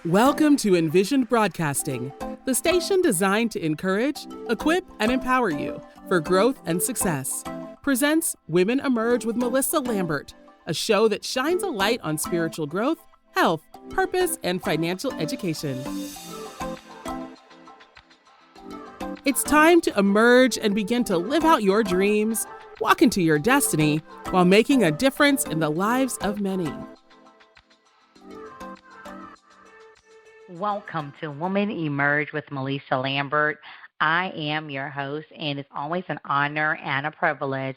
Welcome to Envisioned Broadcasting, the station designed to encourage, equip, and empower you for growth and success. Presents Women Emerge with Melissa Lambert, a show that shines a light on spiritual growth, health, purpose, and financial education. It's time to emerge and begin to live out your dreams, walk into your destiny, while making a difference in the lives of many. Welcome to Women Emerge with Melissa Lambert. I am your host, and it's always an honor and a privilege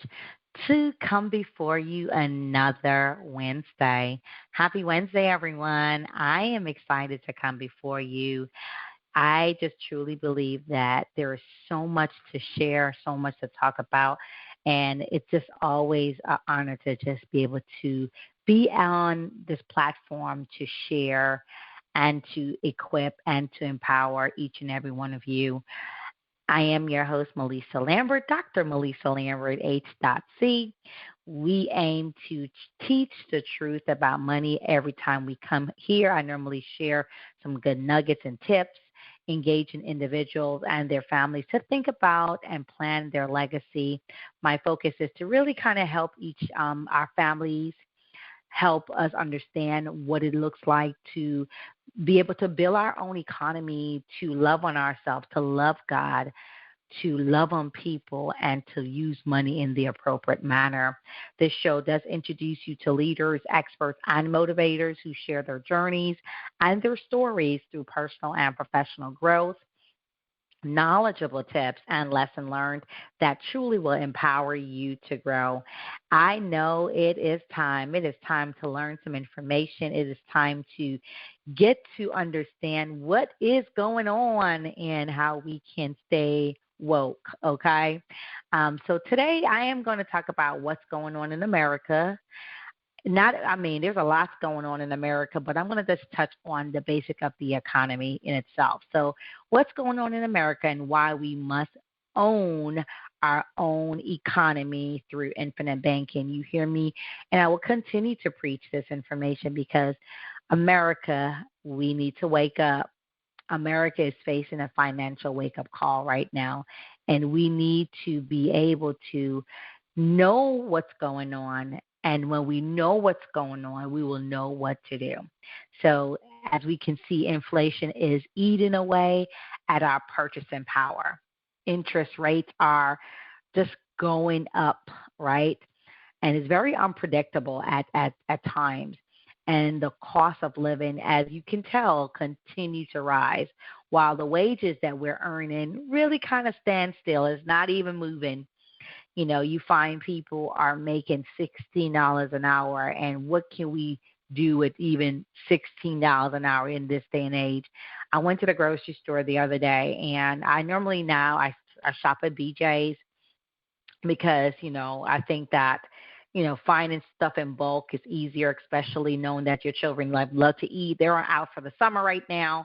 to come before you another Wednesday. Happy Wednesday, everyone. I am excited to come before you. I just truly believe that there is so much to share, so much to talk about, and it's just always an honor to just be able to be on this platform to share and to equip and to empower each and every one of you. I am your host, Melissa Lambert, Dr. Melissa Lambert, H.C. We aim to teach the truth about money every time we come here. I normally share some good nuggets and tips, engaging individuals and their families to think about and plan their legacy. My focus is to really kind of help our families help us understand what it looks like to be able to build our own economy, to love on ourselves, to love God, to love on people, and to use money in the appropriate manner. This show does introduce you to leaders, experts, and motivators who share their journeys and their stories through personal and professional growth, knowledgeable tips, and lesson learned that truly will empower you to grow. I know it is time. It is time to learn some information. It is time to get to understand what is going on and how we can stay woke, okay? So today I am going to talk about what's going on in America. There's a lot going on in America, but I'm going to just touch on the basic of the economy in itself. So what's going on in America and why we must own our own economy through infinite banking. You hear me? And I will continue to preach this information because America, we need to wake up. America is facing a financial wake-up call right now, and we need to be able to know what's going on. And when we know what's going on, we will know what to do. So as we can see, inflation is eating away at our purchasing power. Interest rates are just going up, right? And it's very unpredictable at times. And the cost of living, as you can tell, continue to rise, while the wages that we're earning really kind of stand still. It's not even moving. You know, you find people are making $16 an hour, and what can we do with even $16 an hour in this day and age? I went to the grocery store the other day, and I normally I shop at BJ's because, I think that, finding stuff in bulk is easier, especially knowing that your children love to eat. They're out for the summer right now.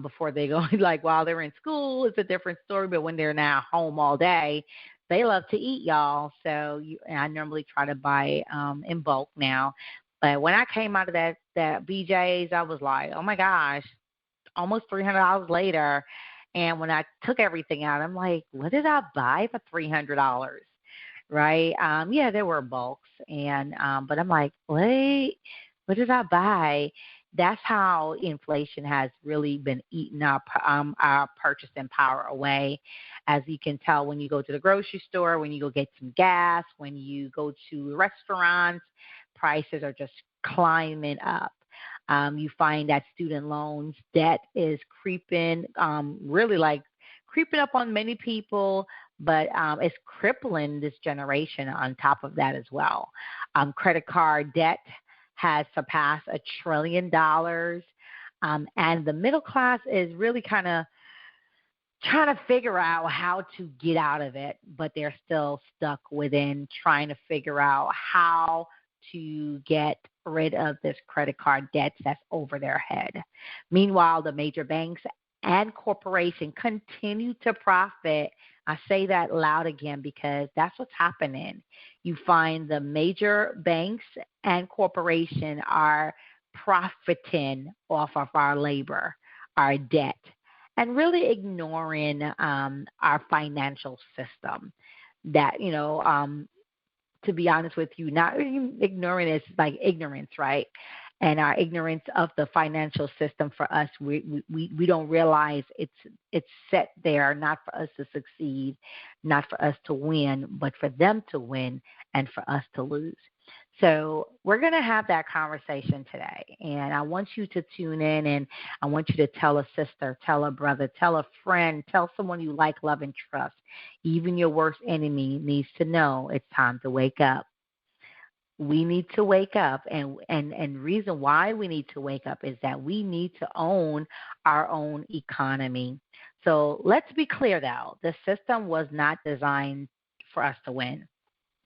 Before they go, while they're in school, it's a different story, but when they're now home all day, they love to eat, y'all. So I normally try to buy in bulk now. But when I came out of that BJ's, I was like, oh, my gosh, almost $300 later. And when I took everything out, I'm like, what did I buy for $300? Right? Yeah, there were bulks. But I'm like, wait, what did I buy? That's how inflation has really been eating up our purchasing power away. As you can tell, when you go to the grocery store, when you go get some gas, when you go to restaurants, prices are just climbing up. You find that student loans debt is creeping, creeping up on many people, but it's crippling this generation on top of that as well. Credit card debt has surpassed $1 trillion, and the middle class is really kind of trying to figure out how to get out of it, but they're still stuck within trying to figure out how to get rid of this credit card debt that's over their head. Meanwhile, the major banks and corporations continue to profit. I say that loud again because that's what's happening. You find the major banks and corporations are profiting off of our labor, our debt, and really ignoring our financial system. That, to be honest with you, not ignoring is like ignorance, right? And our ignorance of the financial system for us, we don't realize it's set there not for us to succeed, not for us to win, but for them to win and for us to lose. So we're going to have that conversation today. And I want you to tune in, and I want you to tell a sister, tell a brother, tell a friend, tell someone you like, love, and trust. Even your worst enemy needs to know it's time to wake up. We need to wake up, and reason why we need to wake up is that we need to own our own economy. So let's be clear, though. The system was not designed for us to win.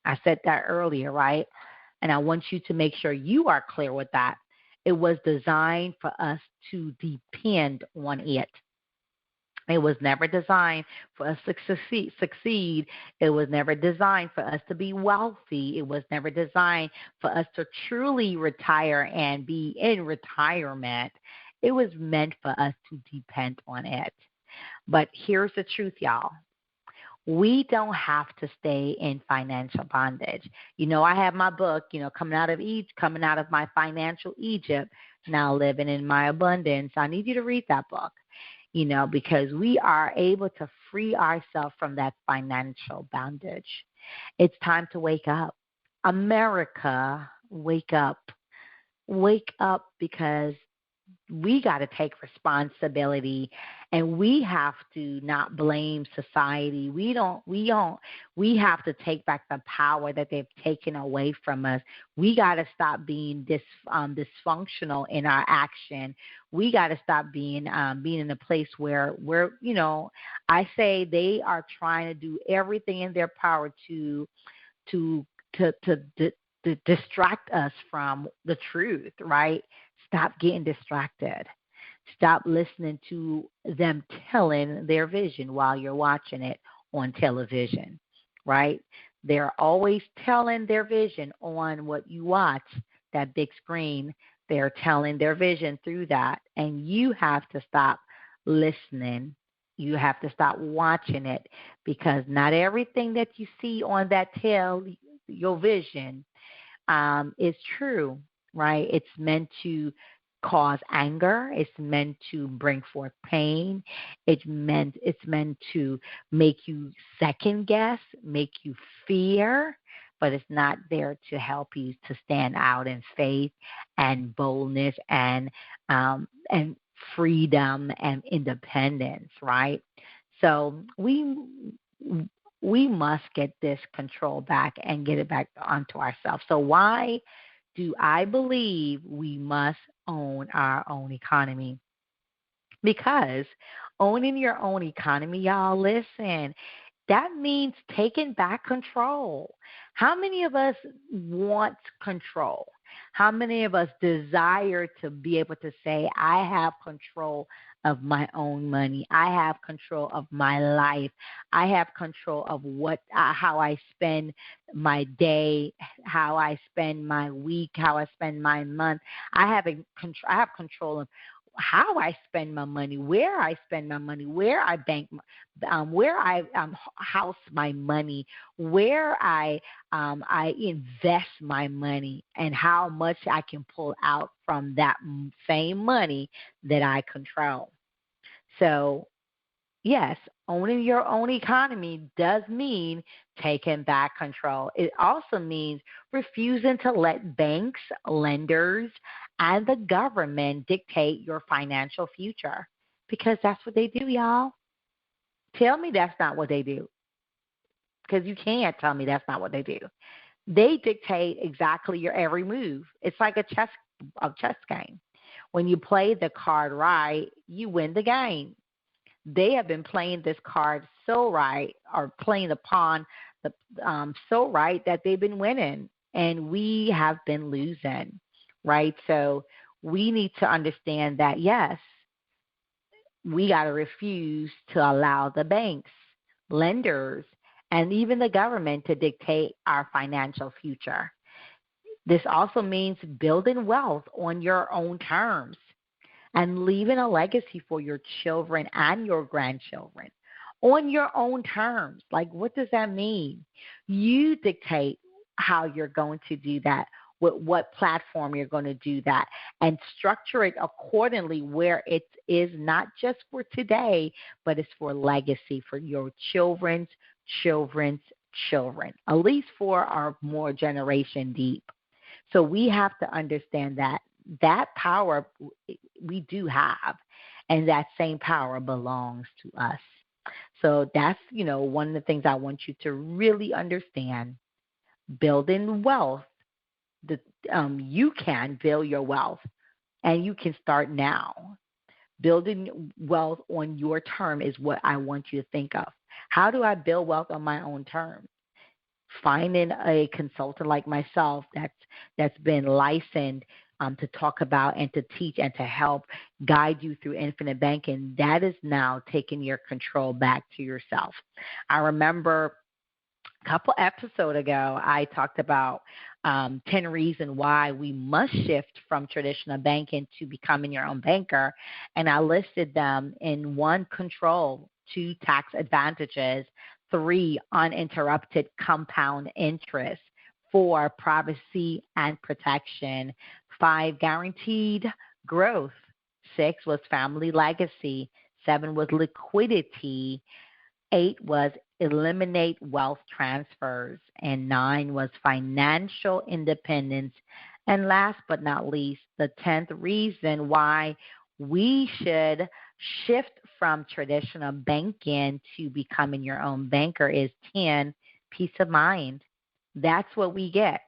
I said that earlier, right? And I want you to make sure you are clear with that. It was designed for us to depend on it. It was never designed for us to succeed. It was never designed for us to be wealthy. It was never designed for us to truly retire and be in retirement. It was meant for us to depend on it. But here's the truth, y'all. We don't have to stay in financial bondage. I have my book, coming out of my financial Egypt, now living in my abundance. I need you to read that book, because we are able to free ourselves from that financial bondage. It's time to wake up. America, wake up. Wake up, because we got to take responsibility, and we have to not blame society. We have to take back the power that they've taken away from us. We got to stop being dysfunctional in our action. We got to stop being in a place where I say they are trying to do everything in their power to distract us from the truth, right? Stop getting distracted. Stop listening to them telling their vision while you're watching it on television, right? They're always telling their vision on what you watch, that big screen. They're telling their vision through that, and you have to stop listening. You have to stop watching it, because not everything that you see on that your vision, is true. Right? It's meant to cause anger. It's meant to bring forth pain. It's meant to make you second guess, make you fear, but it's not there to help you to stand out in faith and boldness and freedom and independence, right? So we must get this control back and get it back onto ourselves. So why do I believe we must own our own economy? Because owning your own economy, y'all, listen, that means taking back control. How many of us want control? How many of us desire to be able to say, I have control of my own money. I have control of my life. I have control of how I spend my day, how I spend my week, how I spend my month. I have control of how I spend my money, where I spend my money, where I bank, where I house my money, where I invest my money, and how much I can pull out from that same money that I control. So, yes, owning your own economy does mean taking back control. It also means refusing to let banks, lenders, and the government dictate your financial future, because that's what they do, y'all. Tell me that's not what they do, because you can't tell me that's not what they do. They dictate exactly your every move. It's like a chess game. When you play the card right, you win the game. They have been playing this card so right, or playing the pawn so right, that they've been winning, and we have been losing, right? So we need to understand that, yes, we got to refuse to allow the banks, lenders, and even the government to dictate our financial future. This also means building wealth on your own terms and leaving a legacy for your children and your grandchildren on your own terms. Like, what does that mean? You dictate how you're going to do that, with what platform you're going to do that, and structure it accordingly where it is not just for today, but it's for legacy for your children's children, at least for our more generation deep. So we have to understand that power we do have, and that same power belongs to us. So that's, one of the things I want you to really understand. Building wealth, the, you can build your wealth, and you can start now. Building wealth on your term is what I want you to think of. How do I build wealth on my own terms? Finding a consultant like myself that's been licensed to talk about and to teach and to help guide you through infinite banking, that is now taking your control back to yourself. I remember a couple episodes ago, I talked about 10 reasons why we must shift from traditional banking to becoming your own banker. And I listed them in 1, control; 2, tax advantages; 3, uninterrupted compound interest; 4, privacy and protection; 5, guaranteed growth; 6 was family legacy; 7 was liquidity; 8 was eliminate wealth transfers; and 9 was financial independence. And last but not least, the 10th reason why we should shift from traditional banking to becoming your own banker is 10, peace of mind. That's what we get.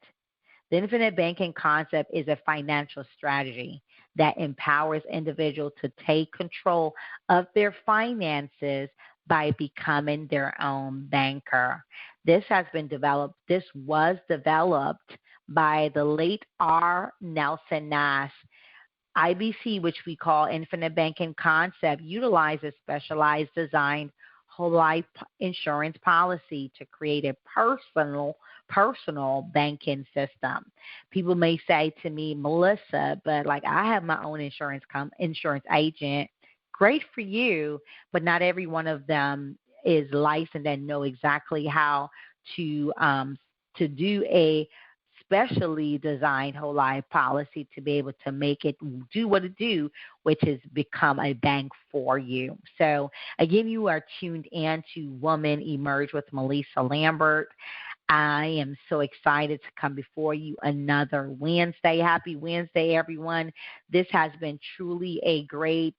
The infinite banking concept is a financial strategy that empowers individuals to take control of their finances by becoming their own banker. This was developed by the late R. Nelson Nash. IBC, which we call Infinite Banking Concept, utilizes specialized designed whole life insurance policy to create a personal banking system. People may say to me, Melissa, but like I have my own insurance agent. Great for you, but not every one of them is licensed and know exactly how to do a specially designed whole life policy to be able to make it do what it do, which is become a bank for you. So again, you are tuned in to Woman Emerge with Melissa Lambert. I am so excited to come before you another Wednesday. Happy Wednesday, everyone. This has been truly a great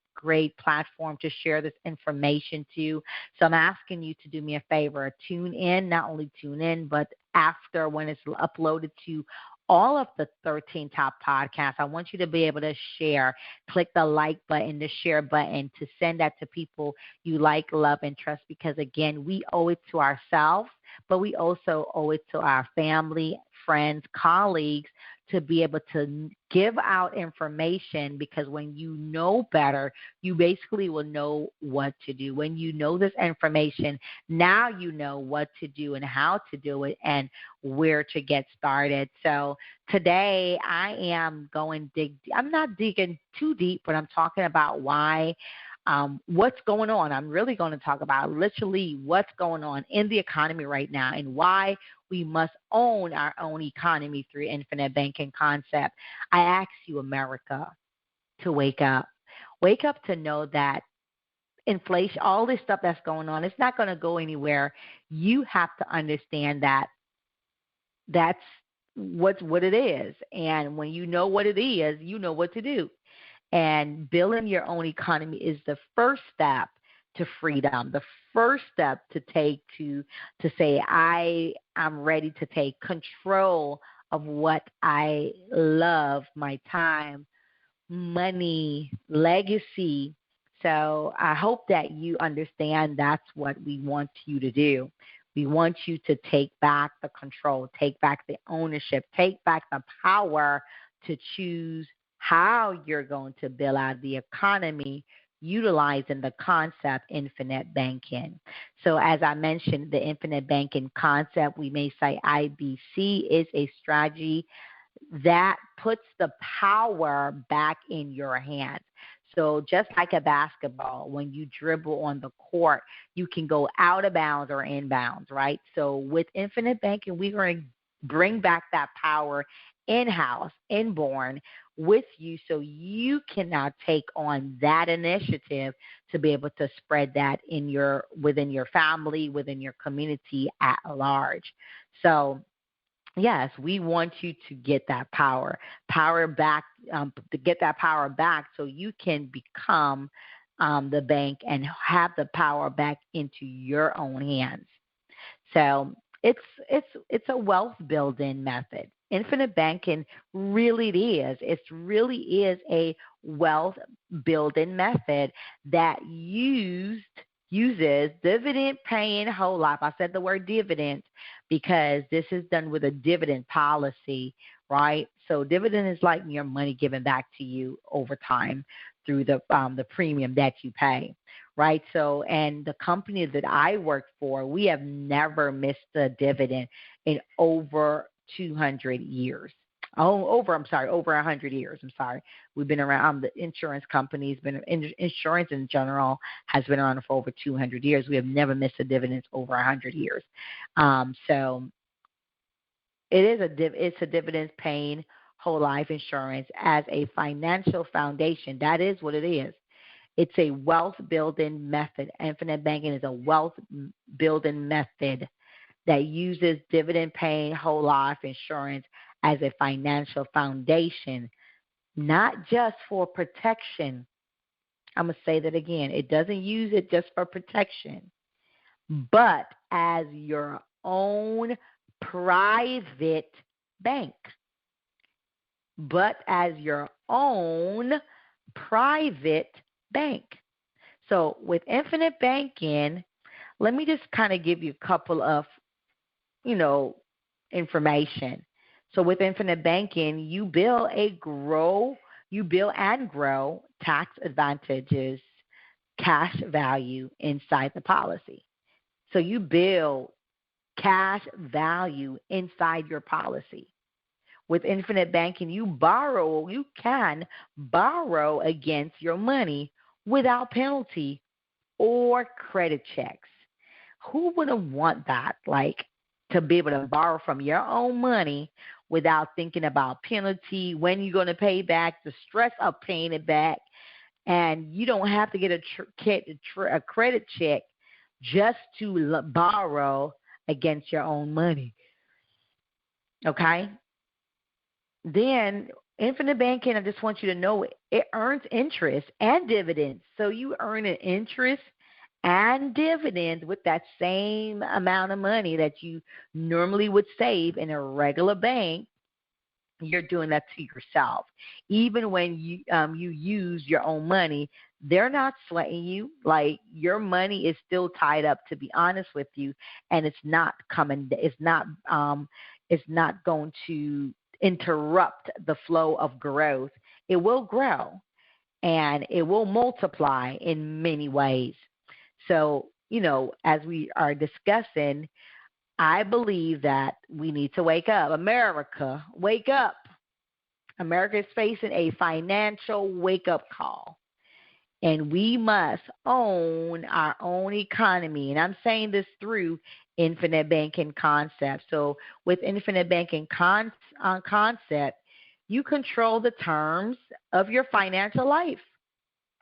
platform to share this information to. So I'm asking you to do me a favor. Tune in, not only tune in, but after, when it's uploaded to all of the 13 top podcasts, I want you to be able to share. Click the like button, the share button, to send that to people you like, love, and trust, because, again, we owe it to ourselves, but we also owe it to our family, friends, colleagues, to be able to give out information, because when you know better, you basically will know what to do. When you know this information, now you know what to do and how to do it and where to get started. So today I am I'm not digging too deep, but I'm talking about why what's going on. I'm really going to talk about literally what's going on in the economy right now and why we must own our own economy through infinite banking concept. I ask you, America, to wake up. Wake up to know that inflation, all this stuff that's going on, it's not going to go anywhere. You have to understand that that's what it is. And when you know what it is, you know what to do. And building your own economy is the first step to freedom, the first step to take to say, I'm ready to take control of what I love, my time, money, legacy. So I hope that you understand that's what we want you to do. We want you to take back the control, take back the ownership, take back the power to choose how you're going to build out the economy utilizing the concept infinite banking. So as I mentioned, the infinite banking concept, we may say IBC, is a strategy that puts the power back in your hands. So just like a basketball, when you dribble on the court, you can go out of bounds or inbounds, right? So with infinite banking, we're going to bring back that power in-house, inborn with you, so you can now take on that initiative to be able to spread that within your family, within your community at large. So yes, we want you to get that power back, to get that power back so you can become the bank and have the power back into your own hands. So it's a wealth building method. Infinite banking really is. It really is a wealth building method that uses dividend paying whole life. I said the word dividends because this is done with a dividend policy, right? So dividend is like your money given back to you over time through the premium that you pay, right? So, and the company that I work for, we have never missed a dividend in over 200 years. Over 100 years. I'm sorry. We've been around. The insurance company's insurance in general has been around for over 200 years. We have never missed a dividend over 100 years. So it's a dividends paying whole life insurance as a financial foundation. That is what it is. It's a wealth building method. Infinite banking is a wealth building method that uses dividend paying whole life insurance as a financial foundation, not just for protection. I'm going to say that again. It doesn't use it just for protection, but as your own private bank. But as your own private bank. So with infinite banking, let me just kind of give you a couple of, information. So with infinite banking, you build and grow tax advantages, cash value inside the policy. So you build cash value inside your policy. With infinite banking, you can borrow against your money without penalty or credit checks. Who wouldn't want that? Like, to be able to borrow from your own money without thinking about penalty, when you're going to pay back, the stress of paying it back, and you don't have to get a credit check just to borrow against your own money. Okay? Then infinite banking, I just want you to know it earns interest and dividends. So you earn an interest and dividends with that same amount of money that you normally would save in a regular bank. You're doing that to yourself. Even when you use your own money, they're not sweating you. Like, your money is still tied up, to be honest with you, and it's not going to interrupt the flow of growth. It will grow and it will multiply in many ways. So, as we are discussing, I believe that we need to wake up. America, wake up. America is facing a financial wake-up call. And we must own our own economy. And I'm saying this through infinite banking concept. So with infinite banking concept, you control the terms of your financial life.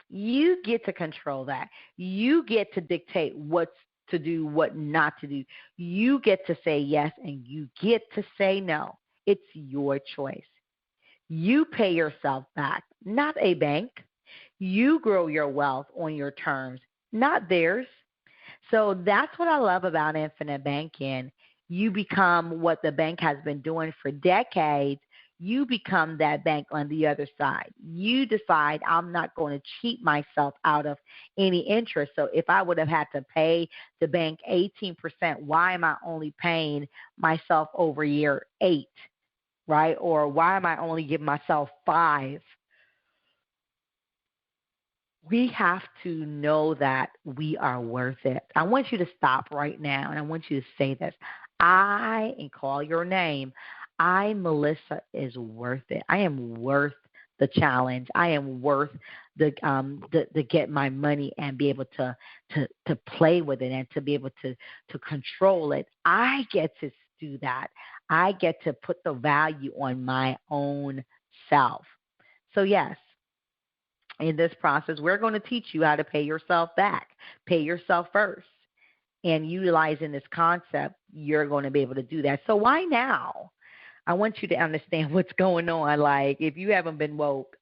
You get to control that. You get to dictate what to do, what not to do. You get to say yes and you get to say no. It's your choice. You pay yourself back, not a bank. You grow your wealth on your terms, not theirs. So that's what I love about infinite banking. You become what the bank has been doing for decades. You become that bank on the other side. You decide, I'm not going to cheat myself out of any interest. So if I would have had to pay the bank 18%, why am I only paying myself over year 8, right? Or why am I only giving myself 5? We have to know that we are worth it. I want you to stop right now, and I want you to say this. And call your name. Melissa, is worth it. I am worth the challenge. I am worth the get my money and be able to play with it and to be able to control it. I get to do that. I get to put the value on my own self. So yes, in this process, we're going to teach you how to pay yourself back. Pay yourself first. And utilizing this concept, you're going to be able to do that. So why now? I want you to understand what's going on. Like, if you haven't been woke,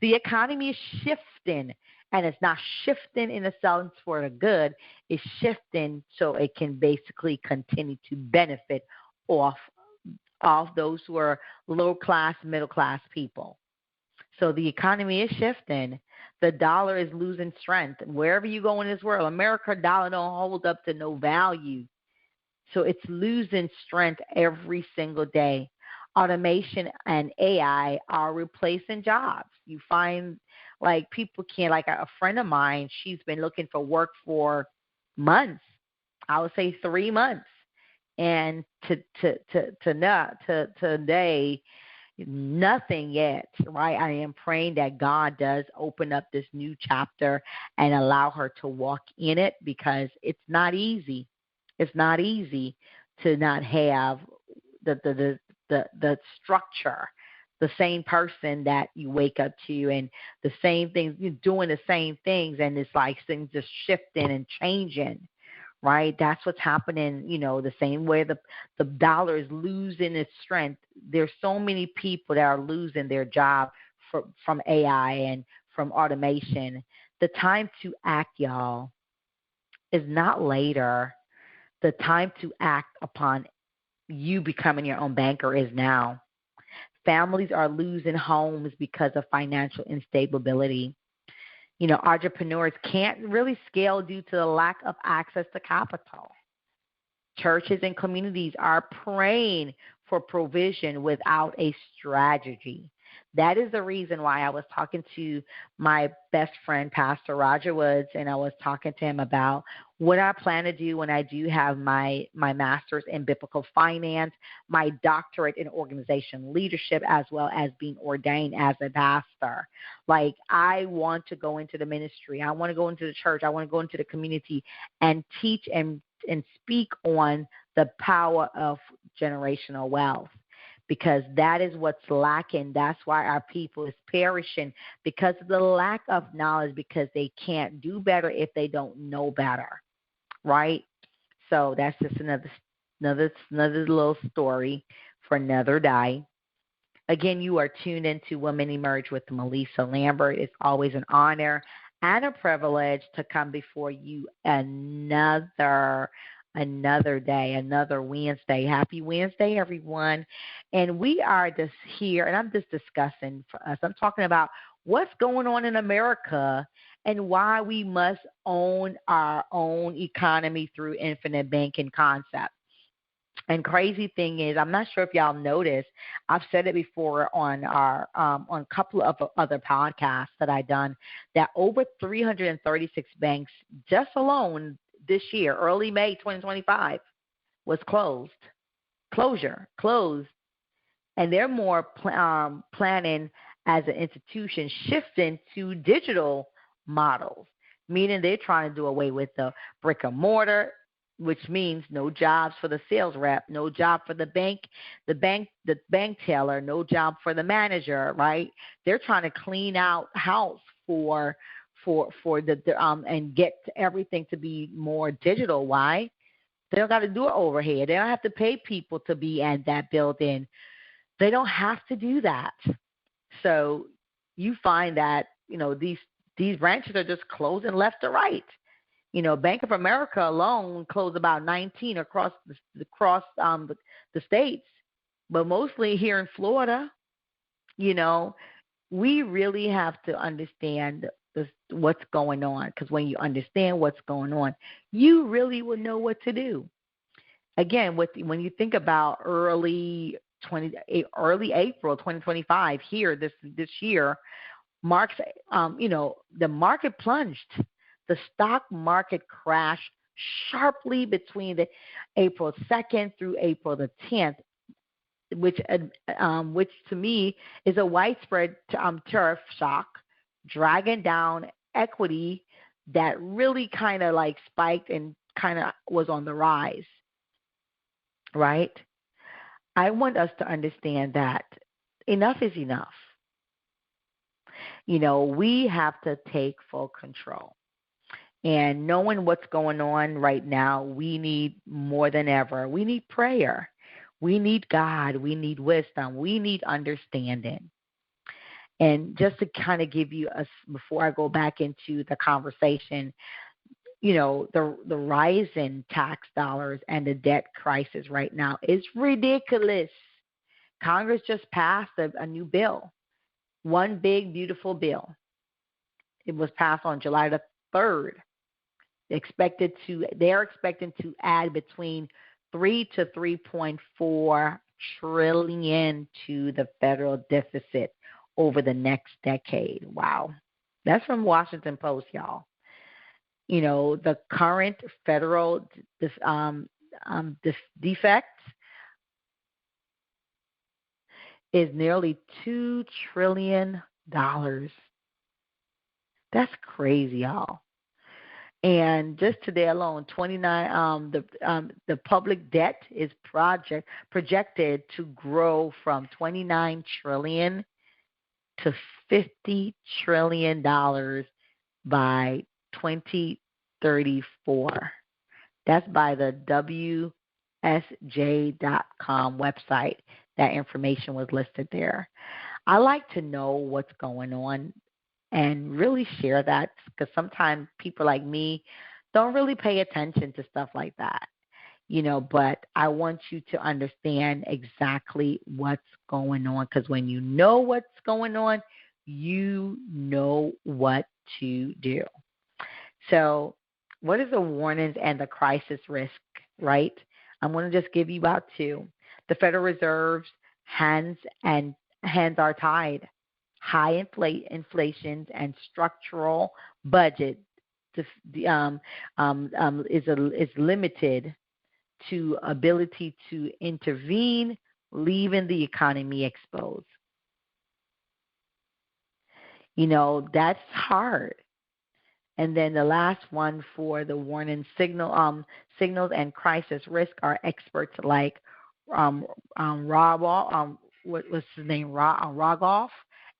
the economy is shifting, and it's not shifting in a sense for the good. It's shifting so it can basically continue to benefit off those who are low class, middle class people. So the economy is shifting. The dollar is losing strength. Wherever you go in this world, America dollar don't hold up to no value. So it's losing strength every single day. Automation and AI are replacing jobs. You find like people can't, like a friend of mine, she's been looking for work for months. I would say 3 months. And to today, nothing yet, right? I am praying that God does open up this new chapter and allow her to walk in it, because it's not easy. It's not easy to not have the structure, the same person that you wake up to, and the same things, you're doing the same things, and it's like things just shifting and changing. Right, that's what's happening. The same way the dollar is losing its strength. There's so many people that are losing their job from AI and from automation. The time to act, y'all, is not later. The time to act upon you becoming your own banker is now. Families are losing homes because of financial instability. Entrepreneurs can't really scale due to the lack of access to capital. Churches and communities are praying for provision without a strategy. That is the reason why I was talking to my best friend, Pastor Roger Woods, and I was talking to him about what I plan to do when I do have my master's in biblical finance, my doctorate in organization leadership, as well as being ordained as a pastor. Like, I want to go into the ministry. I want to go into the church. I want to go into the community and teach and speak on the power of generational wealth, because that is what's lacking. That's why our people is perishing, because of the lack of knowledge, because they can't do better if they don't know better, right? So that's just another little story for another day. Again, you are tuned into Women Emerge with Melissa Lambert. It's always an honor and a privilege to come before you another day, another Wednesday. Happy Wednesday, everyone. And we are just here, and I'm just discussing for us. I'm talking about what's going on in America and why we must own our own economy through infinite banking concept. And crazy thing is, I'm not sure if y'all noticed, I've said it before on on a couple of other podcasts that I've done, that over 336 banks just alone this year, early May 2025, was closed. And they're more planning as an institution shifting to digital models, meaning they're trying to do away with the brick and mortar, which means no jobs for the sales rep, no job for the bank teller, no job for the manager, right? They're trying to clean out house for and get everything to be more digital. Why? They don't got to do it overhead. They don't have to pay people to be at that building. They don't have to do that. So you find that these branches are just closing left or right. Bank of America alone closed about 19 across the states, but mostly here in Florida. We really have to understand what's going on, because when you understand what's going on, you really will know what to do. Again, when you think about early April 2025 here this year marks, the market plunged. The stock market crashed sharply between the April 2nd through April the 10th. which to me is a widespread tariff shock, dragging down equity that really kind of like spiked and kind of was on the rise, right? I want us to understand that enough is enough. We have to take full control. And knowing what's going on right now, we need more than ever. We need prayer. We need God. We need wisdom. We need understanding. And just to kind of give you before I go back into the conversation, the rise in tax dollars and the debt crisis right now is ridiculous. Congress just passed a new bill, one big, beautiful bill. It was passed on July the 3rd. They're expecting to add between 3 to 3.4 trillion to the federal deficit over the next decade. Wow. That's from Washington Post, y'all. The current federal defect is nearly $2 trillion. That's crazy, y'all. And just today alone, the public debt is projected to grow from $29 trillion to $50 trillion by 2034. That's by the WSJ.com website. That information was listed there. I like to know what's going on and really share that, because sometimes people like me don't really pay attention to stuff like that, but I want you to understand exactly what's going on, because when you know what's going on, you know what to do. So what is the warnings and the crisis risk, right? I'm going to just give you about two. The Federal Reserve's hands are tied. High inflation and structural budget is limited to ability to intervene, leaving the economy exposed. That's hard. And then the last one for the warning signals and crisis risk are experts like Rogoff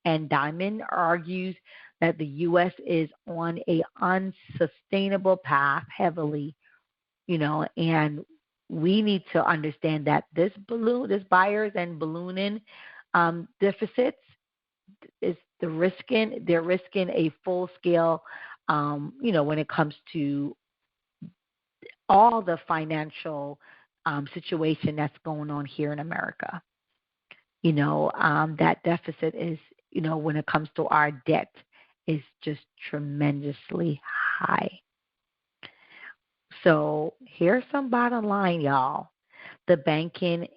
and Diamond argues that the U.S. is on a unsustainable path heavily, and we need to understand that this buyers and ballooning deficits they're risking a full scale, when it comes to all the financial situation that's going on here in America. That deficit is, when it comes to our debt, is just tremendously high. So here's some bottom line, y'all. The banking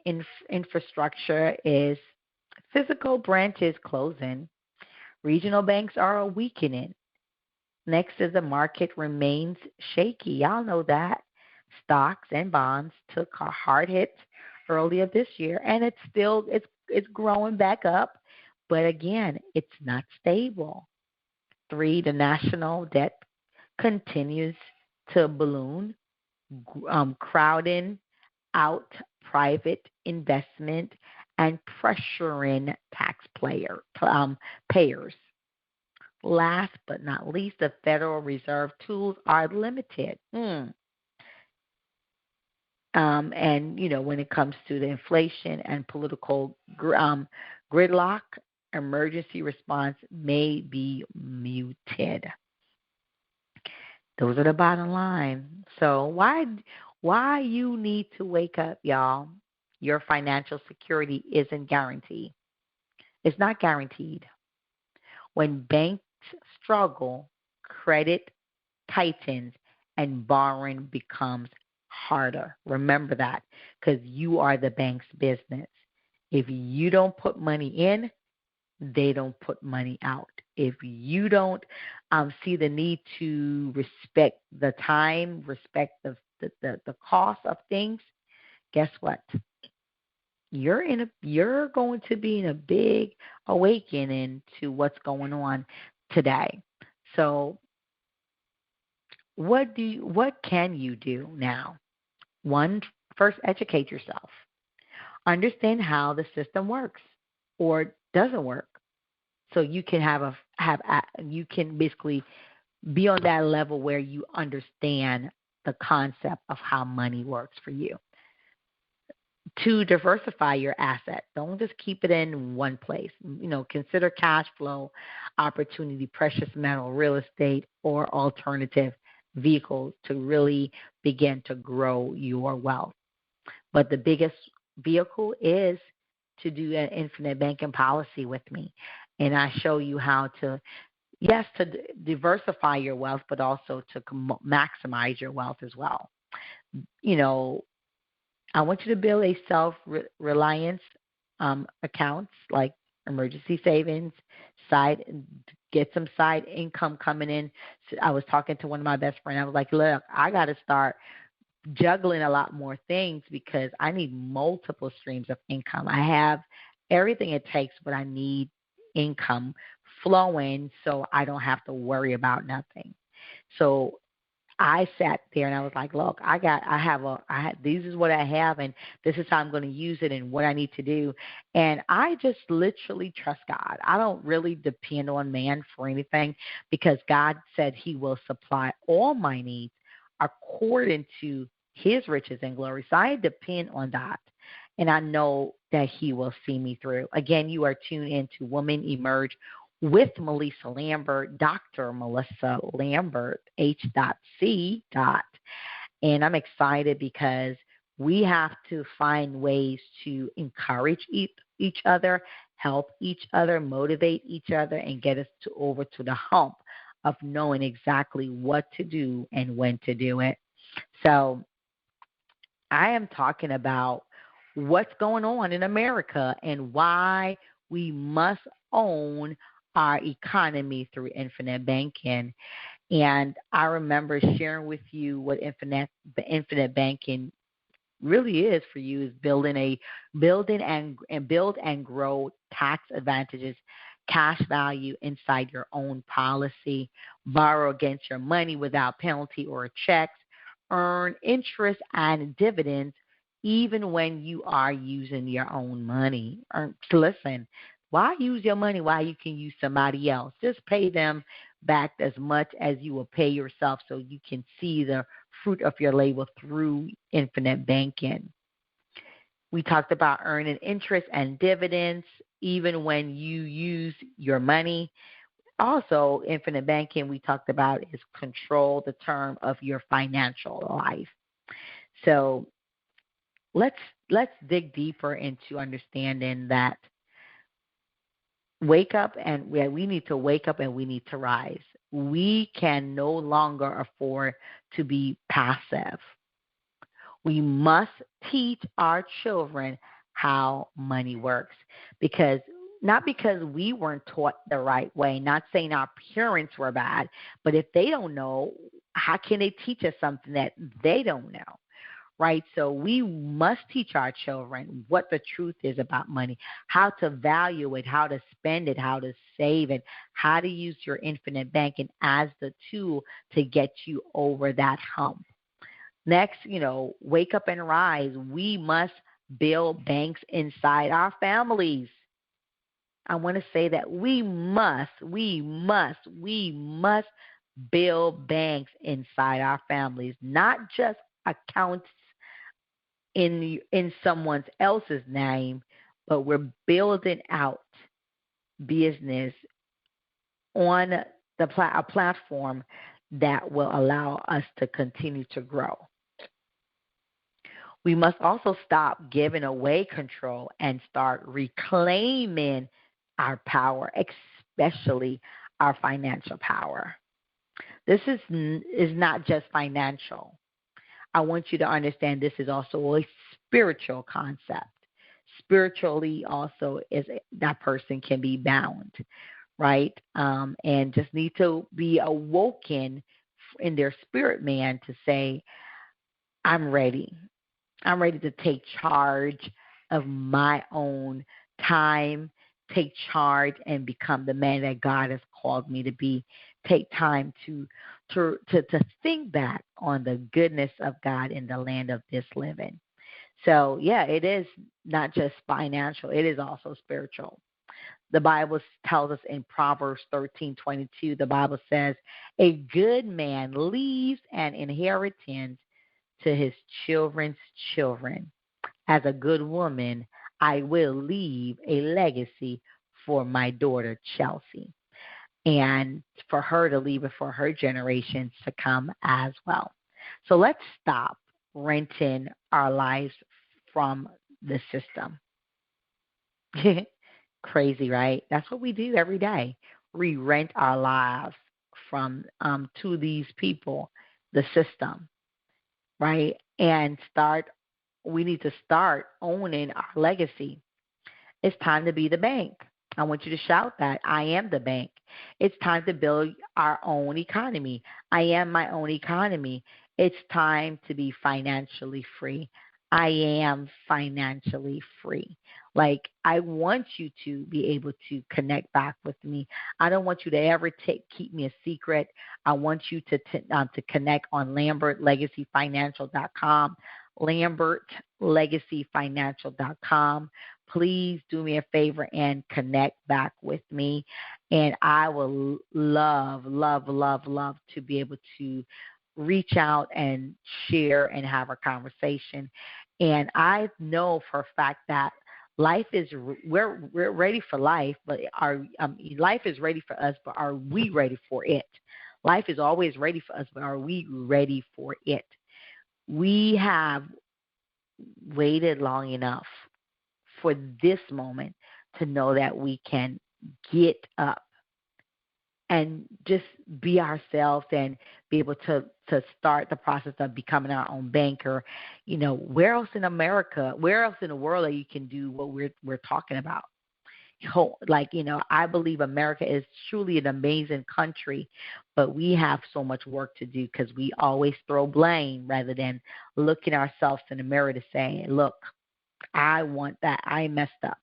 infrastructure is physical branches closing. Regional banks are weakening. Next is the market remains shaky. Y'all know that. Stocks and bonds took a hard hit earlier this year, and it's growing back up. But again, it's not stable. 3, the national debt continues to balloon, crowding out private investment and pressuring payers. Last but not least, the Federal Reserve tools are limited. And, when it comes to the inflation and political gridlock, emergency response may be muted. Those are the bottom line. So why you need to wake up, y'all? Your financial security isn't guaranteed. It's not guaranteed. When banks struggle, credit tightens, and borrowing becomes harder. Remember that, because you are the bank's business. If you don't put money in, they don't put money out. If you don't see the need to respect the time, respect the cost of things, guess what? you're going to be in a big awakening to what's going on today. So what can you do now? One, first educate yourself. Understand how the system works or doesn't work. So you can you can basically be on that level where you understand the concept of how money works for you. To diversify your asset. Don't just keep it in one place. Consider cash flow, opportunity, precious metal, real estate, or alternative vehicles to really begin to grow your wealth. But the biggest vehicle is to do an infinite banking policy with me. And I show you how to, yes, to diversify your wealth, but also to maximize your wealth as well. You know, I want you to build a self-reliance accounts like emergency savings, get some side income coming in. So I was talking to one of my best friends. I was like, look, I got to start juggling a lot more things because I need multiple streams of income. I have everything it takes, but I need income flowing so I don't have to worry about nothing. So I sat there and I was like, look, this is what I have and this is how I'm going to use it and what I need to do. And I just literally trust God. I don't really depend on man for anything because God said he will supply all my needs according to his riches and glory. So I depend on that. And I know that he will see me through. Again, you are tuned into Women Emerge with Melissa Lambert, Dr. Melissa Lambert, H.C. And I'm excited because we have to find ways to encourage each other, help each other, motivate each other, and get us over to the hump of knowing exactly what to do and when to do it. So I am talking about what's going on in America and why we must own our economy through infinite banking. And I remember sharing with you what infinite banking really is for you is build and grow tax advantages, cash value inside your own policy, borrow against your money without penalty or checks, earn interest and dividends even when you are using your own money. Listen, why use your money while you can use somebody else? Just pay them back as much as you will pay yourself so you can see the fruit of your labor through infinite banking. We talked about earning interest and dividends even when you use your money. Also, infinite banking we talked about is control the term of your financial life. So let's dig deeper into understanding that we need to wake up and we need to rise. We can no longer afford to be passive. We must teach our children how money works not because we weren't taught the right way, not saying our parents were bad, but if they don't know, how can they teach us something that they don't know? Right? So we must teach our children what the truth is about money, how to value it, how to spend it, how to save it, how to use your infinite banking as the tool to get you over that hump. Next, wake up and rise. We must build banks inside our families. I want to say that we must build banks inside our families, not just accounts in someone else's name, but we're building out business on a platform that will allow us to continue to grow. We must also stop giving away control and start reclaiming our power, especially our financial power. This is not just financial. I want you to understand this is also a spiritual concept. Spiritually also is that person can be bound, right? And just need to be awoken in their spirit man to say, I'm ready. I'm ready to take charge. of my own time, take charge, and become the man that God has called me to be. Take time to think back on the goodness of God in the land of this living. So, yeah, it is not just financial, it is also spiritual. The Bible tells us in Proverbs 13:22, the Bible says, a good man leaves an inheritance to his children's children. As a good woman, I will leave a legacy for my daughter, Chelsea, and for her to leave it for her generations to come as well. So let's stop renting our lives from the system. Crazy, right? That's what we do every day. We rent our lives from to these people, the system, right? And start. We need to start owning our legacy. It's time to be the bank. I want you to shout that. I am the bank. It's time to build our own economy. I am my own economy. It's time to be financially free. I am financially free. Like, I want you to be able to connect back with me. I don't want you to ever keep me a secret. I want you to connect on LambertLegacyFinancial.com, LambertLegacyFinancial.com. Please do me a favor and connect back with me. And I will love, love, love, love to be able to reach out and share and have a conversation. And I know for a fact that life is we're ready for life, but our life is ready for us, but are we ready for it? Life is always ready for us, but are we ready for it? We have waited long enough for this moment to know that we can get up and just be ourselves and be able to start the process of becoming our own banker. You know, where else in America, where else in the world that you can do what we're talking about? Like, you know, I believe America is truly an amazing country, but we have so much work to do because we always throw blame rather than looking ourselves in the mirror to say, look, I want that. I messed up.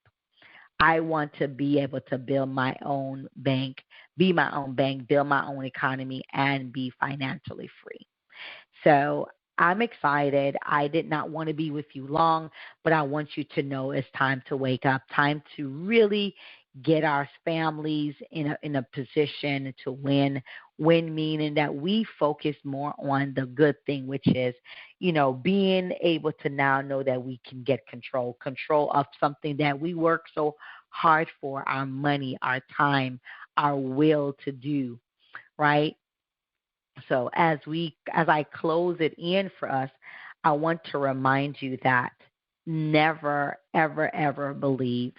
I want to be able to build my own bank, be my own bank, build my own economy, and be financially free. So I'm excited. I did not want to be with you long, but I want you to know it's time to wake up, time to really get our families in a position to win. Win meaning that we focus more on the good thing, which is, you know, being able to now know that we can get control of something that we work so hard for, our money, our time, our will to do, right? So as I close it in for us, I want to remind you that never, ever, ever believe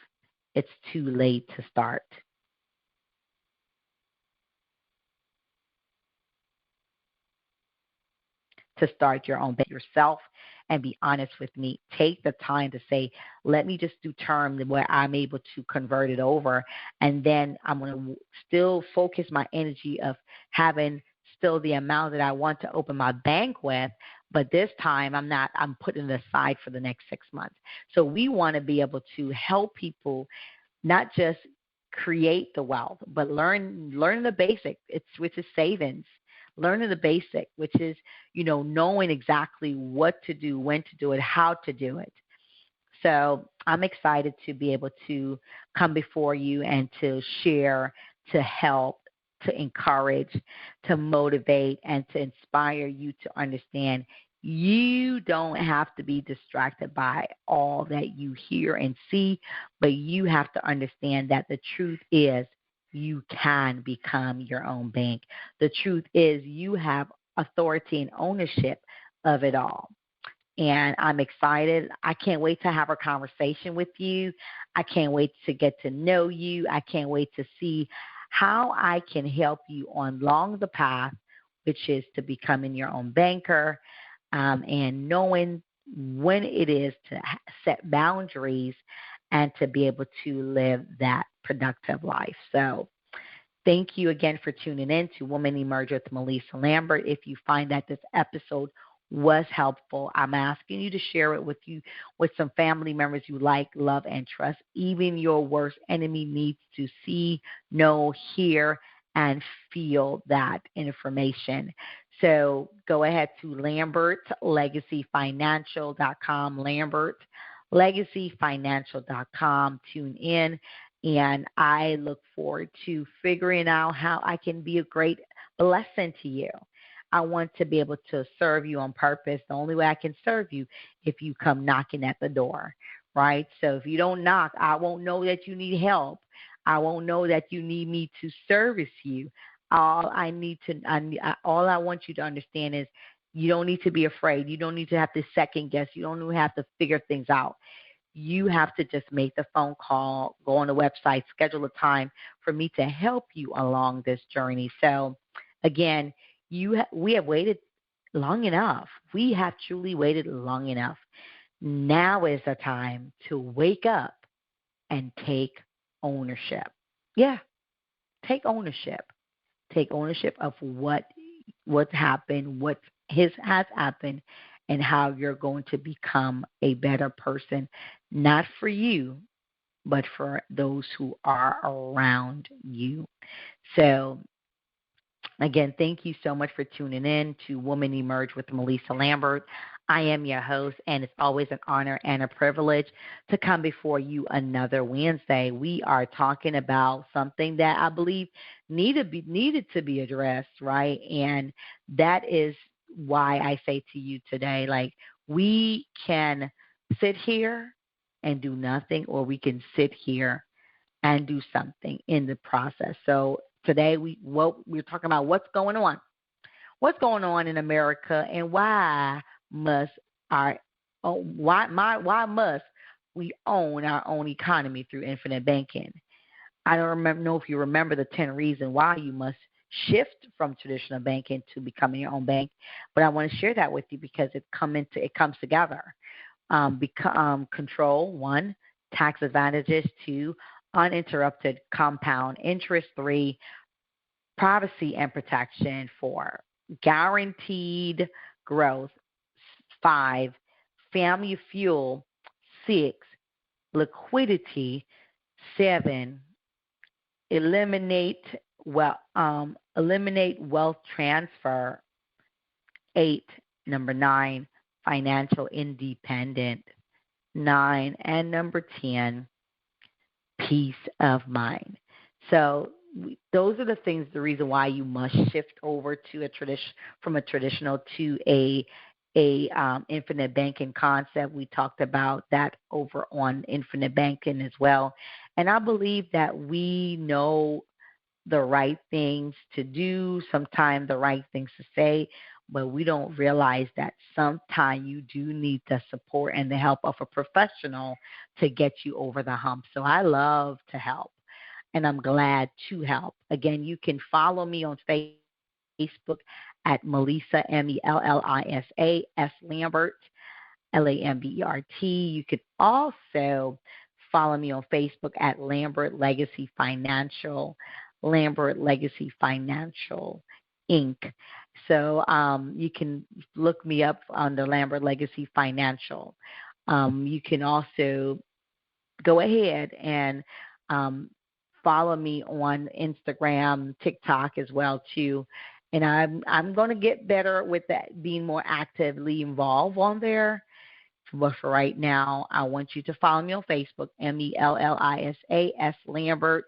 it's too late to start. To start your own business yourself and be honest with me. Take the time to say, let me just do term where I'm able to convert it over. And then I'm going to still focus my energy of having still the amount that I want to open my bank with. But this time I'm putting it aside for the next 6 months. So we want to be able to help people not just create the wealth, but learn the basic, which is savings. Learning the basic, which is, you know, knowing exactly what to do, when to do it, how to do it. So I'm excited to be able to come before you and to share, to help, to encourage, to motivate, and to inspire you to understand you don't have to be distracted by all that you hear and see, but you have to understand that the truth is you can become your own bank. The truth is you have authority and ownership of it all. And I'm excited. I can't wait to have a conversation with you. I can't wait to get to know you. I can't wait to see how I can help you along the path, which is to becoming your own banker, and knowing when it is to set boundaries and to be able to live that productive life. So thank you again for tuning in to Woman Emerge with Melissa Lambert. If you find that this episode was helpful. I'm asking you to share it with some family members you like, love, and trust. Even your worst enemy needs to see, know, hear, and feel that information. So go ahead to LambertLegacyFinancial.com, LambertLegacyFinancial.com. Tune in, and I look forward to figuring out how I can be a great blessing to you. I want to be able to serve you on purpose. The only way I can serve you if you come knocking at the door, right? So if you don't knock, I won't know that you need help. I won't know that you need me to service you. All I want you to understand is you don't need to be afraid. You don't need to have to second guess. You don't even have to figure things out. You have to just make the phone call, go on the website, schedule a time for me to help you along this journey. So, again, we have waited long enough. We have truly waited long enough. Now is the time to wake up and take ownership. Yeah, take ownership. Take ownership of what's happened, has happened, and how you're going to become a better person, not for you, but for those who are around you. So, again, thank you so much for tuning in to Woman Emerge with Melissa Lambert. I am your host, and it's always an honor and a privilege to come before you another Wednesday. We are talking about something that I believe needed to be addressed, right? And that is why I say to you today, like, we can sit here and do nothing, or we can sit here and do something in the process. So today we're talking about what's going on. What's going on in America, and must our why must we own our own economy through infinite banking? I don't know if you remember the 10 reasons why you must shift from traditional banking to becoming your own bank, but I want to share that with you because it comes together. Control, 1, tax advantages, 2, uninterrupted compound interest, 3, privacy and protection, 4, guaranteed growth, 5, family fuel, 6, liquidity, 7, eliminate wealth transfer, 8, number 9, financial independent, 9, and number 10, peace of mind. So those are the things, the reason why you must shift over to from a traditional to a infinite banking concept. We talked about that over on infinite banking as well. And I believe that we know the right things to do, sometimes the right things to say, but we don't realize that sometimes you do need the support and the help of a professional to get you over the hump. So I love to help, and I'm glad to help. Again, you can follow me on Facebook at Melissa, Mellisa, S. Lambert, Lambert. You could also follow me on Facebook at Lambert Legacy Financial, Lambert Legacy Financial, Inc. So you can look me up under Lambert Legacy Financial. You can also go ahead and follow me on Instagram, TikTok as well too. And I'm going to get better with that, being more actively involved on there. But for right now, I want you to follow me on Facebook, Mellisa, S. Lambert.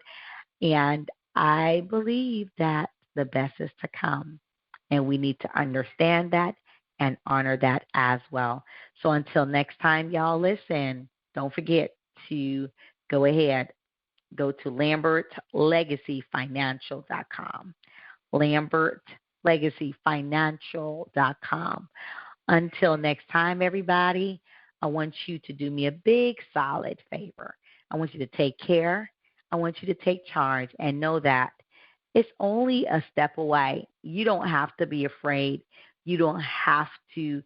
And I believe that the best is to come. And we need to understand that and honor that as well. So until next time, y'all, listen, don't forget to go ahead, go to LambertLegacyFinancial.com. LambertLegacyFinancial.com. Until next time, everybody, I want you to do me a big, solid favor. I want you to take care. I want you to take charge and know that it's only a step away. You don't have to be afraid. You don't have to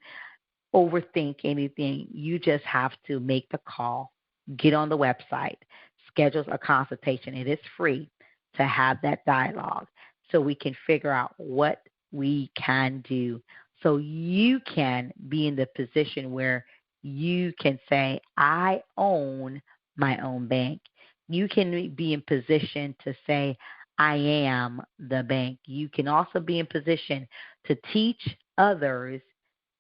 overthink anything. You just have to make the call, get on the website, schedule a consultation. It is free to have that dialogue so we can figure out what we can do so you can be in the position where you can say, I own my own bank. You can be in position to say, I am the bank. You can also be in position to teach others,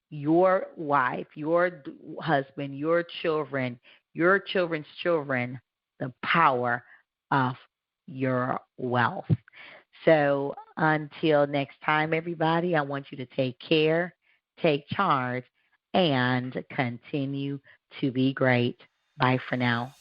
your wife, your husband, your children's children, the power of your wealth. So until next time, everybody, I want you to take care, take charge, and continue to be great. Bye for now.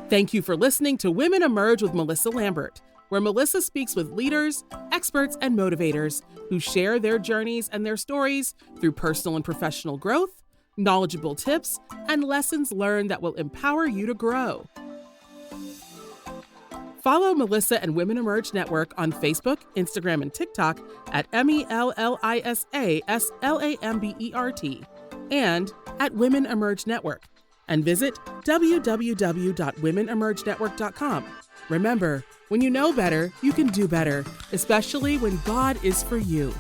Thank you for listening to Women Emerge with Melissa Lambert, where Melissa speaks with leaders, experts, and motivators who share their journeys and their stories through personal and professional growth, knowledgeable tips, and lessons learned that will empower you to grow. Follow Melissa and Women Emerge Network on Facebook, Instagram, and TikTok at MELLISASLAMBERT and at Women Emerge Network. And visit www.womenemergenetwork.com. Remember, when you know better, you can do better, especially when God is for you.